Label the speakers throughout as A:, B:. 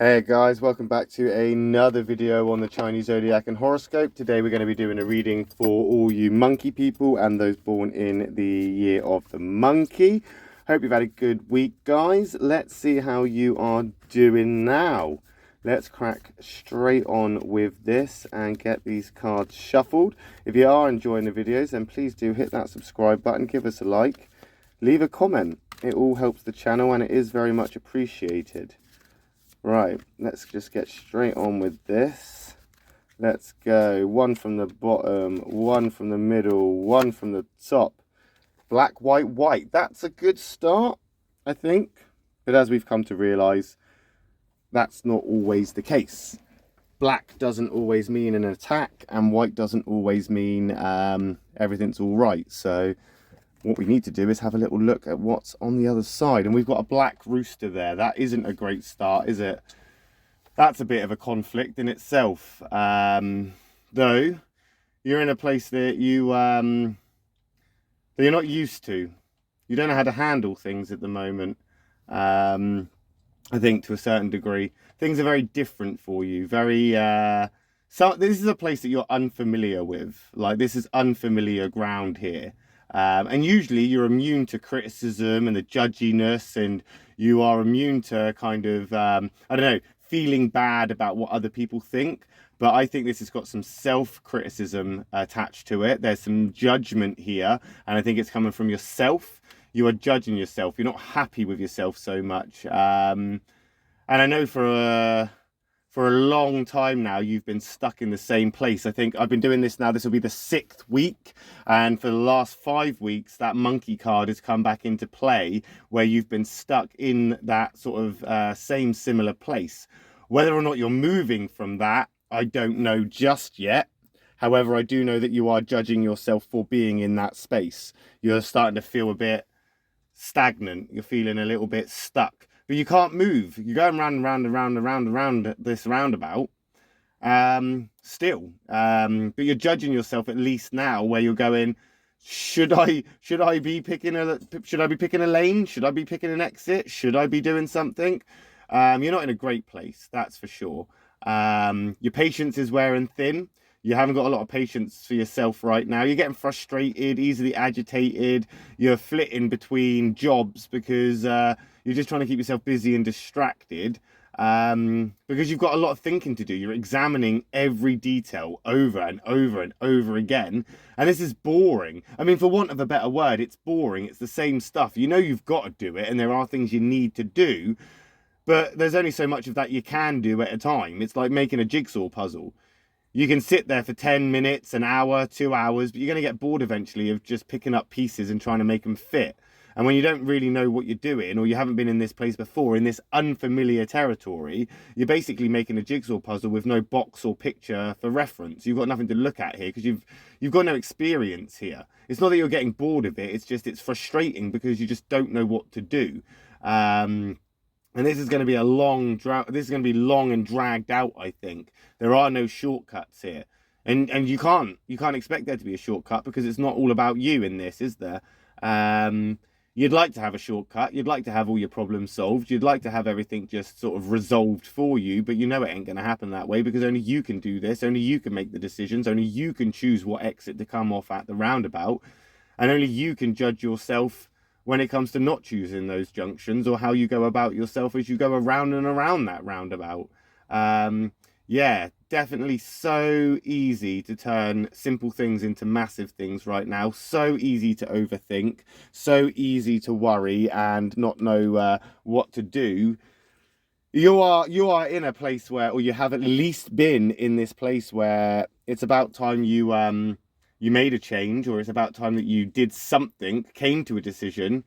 A: Hey guys, welcome back to another video on the Chinese Zodiac and horoscope. Today we're going to be doing a reading for all you monkey people and those born in the year of the monkey. Hope you've had a good week, guys. Let's see how you are doing now. Let's crack straight on with this and get these cards shuffled. If you are enjoying the videos, then please do hit that subscribe button, give us a like, leave a comment. It all helps the channel and it is very much appreciated. Right, let's just get straight on with this. Let's go. One from the bottom, one from the middle, one from the top. Black, white, white. That's a good start, I think. But as we've come to realise, that's not always the case. Black doesn't always mean an attack, and white doesn't always mean everything's all right. So what we need to do is have a little look at what's on the other side. And we've got a black rooster there. That isn't a great start, is it? That's a bit of a conflict in itself. Though, you're in a place that you're not used to. You don't know how to handle things at the moment. I think to a certain degree. Things are very different for you. So this is a place that you're unfamiliar with. Like, this is unfamiliar ground here. And usually you're immune to criticism and the judginess, and you are immune to kind of, I don't know, feeling bad about what other people think. But I think this has got some self-criticism attached to it. There's some judgment here, and I think it's coming from yourself. You are judging yourself. You're not happy with yourself so much. And I know for a long time now, you've been stuck in the same place. I think I've been doing this now. This will be the 6th week. And for the last 5 weeks, that monkey card has come back into play where you've been stuck in that sort of same similar place. Whether or not you're moving from that, I don't know just yet. However, I do know that you are judging yourself for being in that space. You're starting to feel a bit stagnant. You're feeling a little bit stuck. But you can't move. You're going round and round and round and round and round this roundabout still. But you're judging yourself at least now, where you're going, should I be picking a lane? Should I be picking an exit? Should I be doing something? You're not in a great place, that's for sure. Your patience is wearing thin. You haven't got a lot of patience for yourself right now. You're getting frustrated, easily agitated. You're flitting between jobs because you're just trying to keep yourself busy and distracted because you've got a lot of thinking to do. You're examining every detail over and over and over again. And this is boring. I mean, for want of a better word, it's boring. It's the same stuff. You know you've got to do it, and there are things you need to do. But there's only so much of that you can do at a time. It's like making a jigsaw puzzle. You can sit there for 10 minutes, an hour, 2 hours, but you're going to get bored eventually of just picking up pieces and trying to make them fit. And when you don't really know what you're doing, or you haven't been in this place before, in this unfamiliar territory, you're basically making a jigsaw puzzle with no box or picture for reference. You've got nothing to look at here because you've got no experience here. It's not that you're getting bored of it. It's just it's frustrating because you just don't know what to do. And this is going to be this is going to be long and dragged out, I think. There are no shortcuts here. And you can't expect there to be a shortcut because it's not all about you in this, is there? You'd like to have a shortcut. You'd like to have all your problems solved. You'd like to have everything just sort of resolved for you, but you know it ain't going to happen that way because only you can do this. Only you can make the decisions. Only you can choose what exit to come off at the roundabout. And only you can judge yourself when it comes to not choosing those junctions, or how you go about yourself as you go around and around that roundabout. Yeah, definitely so easy to turn simple things into massive things right now. So easy to overthink, so easy to worry and not know what to do. You are in a place where, or you have at least been in this place where it's about time you made a change, or it's about time that you did something, came to a decision,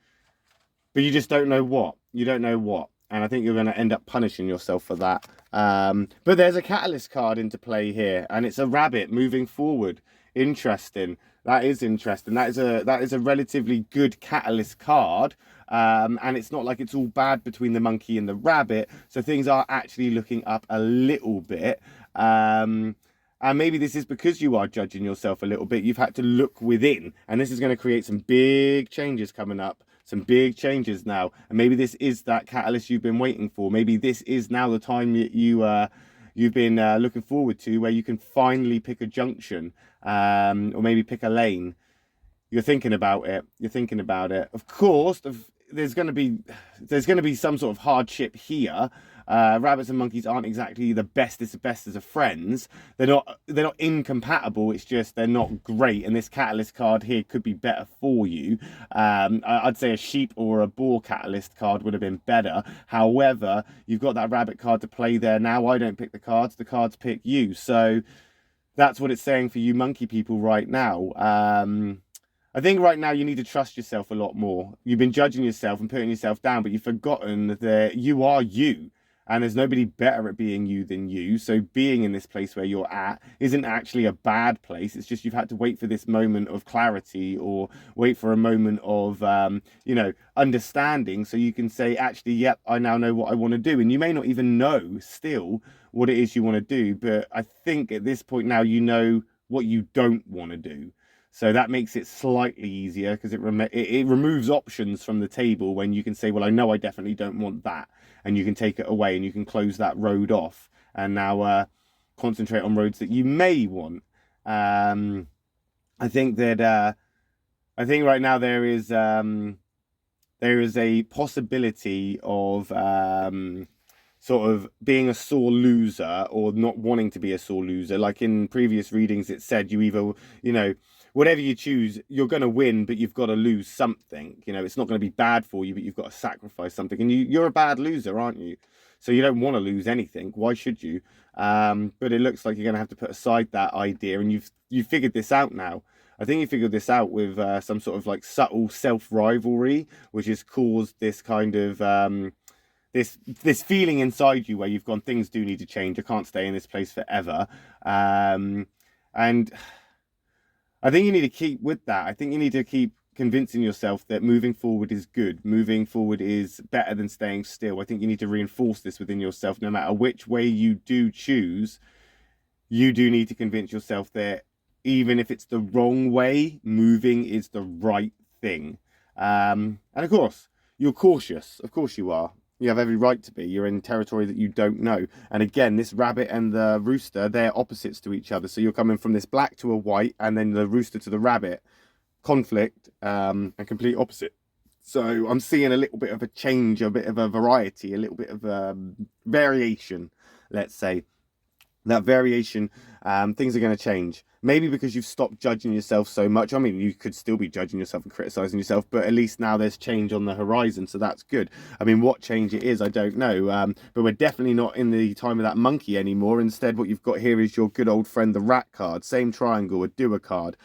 A: but you just don't know what. You don't know what. And I think you're going to end up punishing yourself for that. But there's a catalyst card into play here, and it's a rabbit moving forward. Interesting. That is interesting. That is a relatively good catalyst card. And it's not like it's all bad between the monkey and the rabbit. So things are actually looking up a little bit. And maybe this is because you are judging yourself a little bit. You've had to look within, and this is going to create some big changes coming up some big changes now. And maybe this is that catalyst you've been waiting for. Maybe this is now the time that you've been looking forward to, where you can finally pick a junction, or maybe pick a lane. You're thinking about it. You're thinking about it. Of course, there's going to be some sort of hardship here. Rabbits and monkeys aren't exactly the bestest of friends. They're not incompatible. It's just they're not great. And this catalyst card here could be better for you. I'd say a sheep or a boar catalyst card would have been better. However, you've got that rabbit card to play there now. I don't pick the cards. The cards pick you. So that's what it's saying for you monkey people right now. I think right now you need to trust yourself a lot more. You've been judging yourself and putting yourself down, but you've forgotten that you are you. And there's nobody better at being you than you. So being in this place where you're at isn't actually a bad place. It's just you've had to wait for this moment of clarity, or wait for a moment of, understanding, so you can say, actually, yep, I now know what I want to do. And you may not even know still what it is you want to do. But I think at this point now, you know what you don't want to do. So that makes it slightly easier, because it removes options from the table when you can say, well, I know I definitely don't want that. And you can take it away and you can close that road off and now concentrate on roads that you may want. I think right now there is a possibility of sort of being a sore loser, or not wanting to be a sore loser. Like in previous readings, it said you either, whatever you choose, you're going to win, but you've got to lose something. It's not going to be bad for you, but you've got to sacrifice something. And you're a bad loser, aren't you? So you don't want to lose anything. Why should you? But it looks like you're going to have to put aside that idea, and you've figured this out now. I think you figured this out with some sort of like subtle self-rivalry, which has caused this kind of this feeling inside you where you've gone, things do need to change. I can't stay in this place forever. And I think you need to keep with that. I think you need to keep convincing yourself that moving forward is good. Moving forward is better than staying still. I think you need to reinforce this within yourself. No matter which way you do choose, you do need to convince yourself that even if it's the wrong way, moving is the right thing. And of course, you're cautious. Of course you are. You have every right to be. You're in territory that you don't know. And again, this rabbit and the rooster, they're opposites to each other. So you're coming from this black to a white, and then the rooster to the rabbit. Conflict and complete opposite. So I'm seeing a little bit of a change, a bit of a variety, a little bit of variation, let's say. That variation, things are going to change. Maybe because you've stopped judging yourself so much. I mean, you could still be judging yourself and criticizing yourself, but at least now there's change on the horizon, so that's good. I mean, what change it is, I don't know. But we're definitely not in the time of that monkey anymore. Instead, what you've got here is your good old friend, the rat card. Same triangle, a doer card.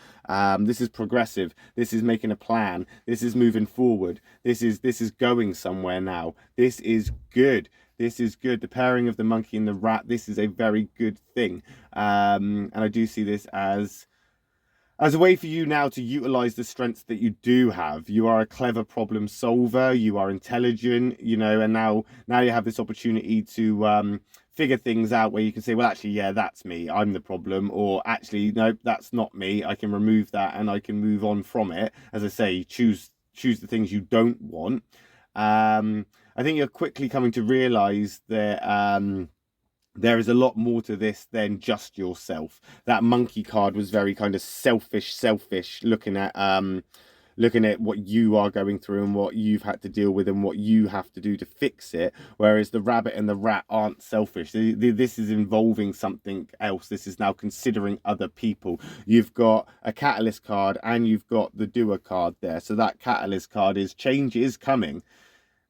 A: This is progressive. This is making a plan. This is moving forward. This is going somewhere now. This is good. This is good. The pairing of the monkey and the rat, this is a very good thing. And I do see this as a way for you now to utilize the strengths that you do have. You are a clever problem solver. You are intelligent, and now you have this opportunity to figure things out where you can say, well, actually, yeah, that's me. I'm the problem. Or actually, no, that's not me. I can remove that and I can move on from it. As I say, choose the things you don't want. I think you're quickly coming to realize that there is a lot more to this than just yourself. That monkey card was very kind of selfish, looking at what you are going through and what you've had to deal with and what you have to do to fix it. Whereas the rabbit and the rat aren't selfish. This is involving something else. This is now considering other people. You've got a catalyst card and you've got the doer card there. So that catalyst card is change is coming.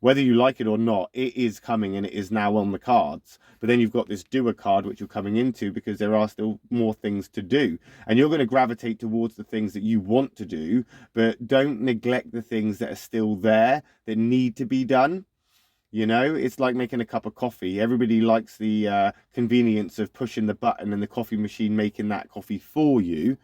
A: Whether you like it or not, it is coming and it is now on the cards. But then you've got this doer card, which you're coming into because there are still more things to do. And you're going to gravitate towards the things that you want to do, but don't neglect the things that are still there that need to be done. It's like making a cup of coffee. Everybody likes the convenience of pushing the button and the coffee machine making that coffee for you.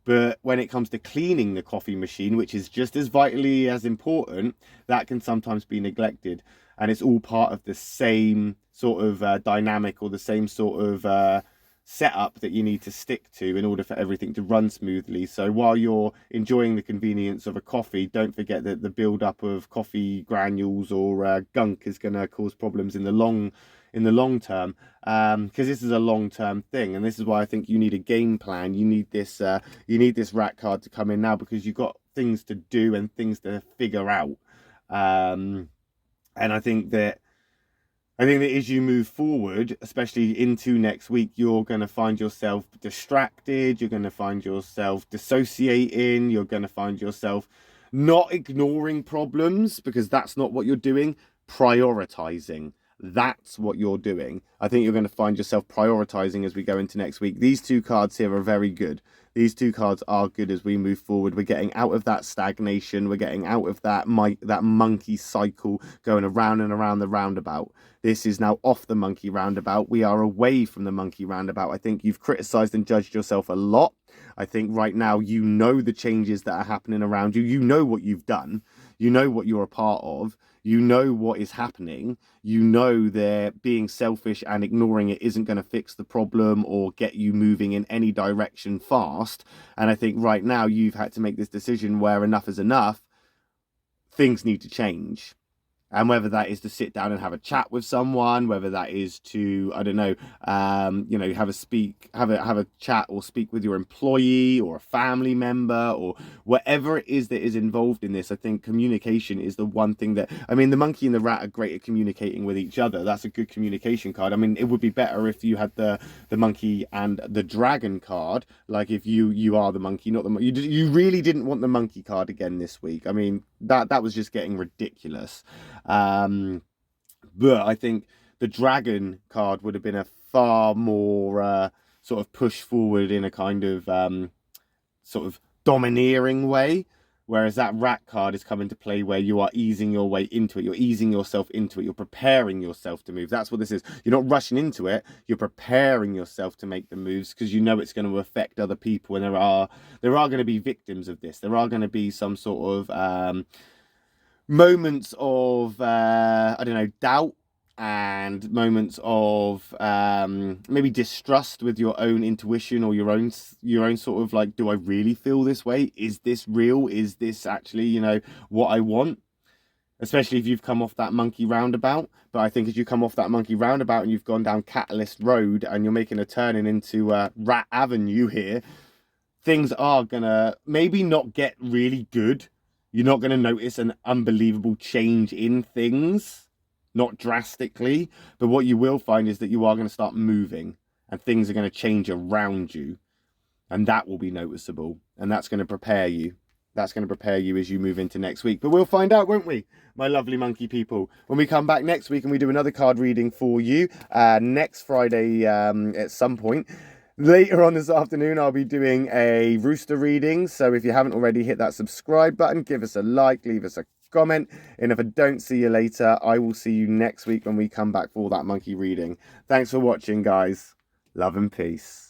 A: But when it comes to cleaning the coffee machine, which is just as vitally as important, that can sometimes be neglected. And it's all part of the same sort of dynamic or the same sort of setup that you need to stick to in order for everything to run smoothly. So while you're enjoying the convenience of a coffee, don't forget that the build up of coffee granules or gunk is going to cause problems in the long term, because this is a long-term thing, and this is why I think you need a game plan. You need this rat card to come in now, because you've got things to do and things to figure out. And I think that as you move forward, especially into next week, you're going to find yourself distracted. You're going to find yourself dissociating. You're going to find yourself not ignoring problems, because that's not what you're doing. Prioritizing. That's what you're doing. I think you're going to find yourself prioritizing as we go into next week. These two cards here are very good. These two cards are good as we move forward. We're getting out of that stagnation. We're getting out of that monkey cycle going around and around the roundabout. This is now off the monkey roundabout. We are away from the monkey roundabout. I think you've criticized and judged yourself a lot. I think right now you know the changes that are happening around you. You know what you've done. You know what you're a part of. You know what is happening. You know that being selfish and ignoring it isn't going to fix the problem or get you moving in any direction fast. And I think right now you've had to make this decision where enough is enough. Things need to change. And whether that is to sit down and have a chat with someone, whether that is to, I don't know, have a chat or speak with your employee or a family member or whatever it is that is involved in this. I think communication is the one thing that, I mean, the monkey and the rat are great at communicating with each other. That's a good communication card. I mean, it would be better if you had the monkey and the dragon card. Like if you are the monkey, not the monkey. You really didn't want the monkey card again this week. I mean, that was just getting ridiculous. But I think the dragon card would have been a far more sort of push forward in a kind of sort of domineering way, whereas that rat card is coming to play where you are easing your way into it. You're easing yourself into it. You're preparing yourself to move. That's what this is. You're not rushing into it. You're preparing yourself to make the moves because you know it's going to affect other people, and there are going to be victims of this. There are going to be some sort of moments of doubt and moments of maybe distrust with your own intuition or your own sort of like, do I really feel this way? Is this real? Is this actually what I want? Especially if you've come off that monkey roundabout. But I think as you come off that monkey roundabout and you've gone down Catalyst Road and you're making a turning into Rat Avenue here, things are gonna maybe not get really good. You're not going to notice an unbelievable change in things, not drastically, but what you will find is that you are going to start moving and things are going to change around you, and that will be noticeable, and that's going to prepare you. That's going to prepare you as you move into next week. But we'll find out, won't we, my lovely monkey people, when we come back next week and we do another card reading for you next Friday at some point. Later on this afternoon, I'll be doing a rooster reading. So if you haven't already, hit that subscribe button, give us a like, leave us a comment. And if I don't see you later, I will see you next week when we come back for that monkey reading. Thanks for watching, guys. Love and peace.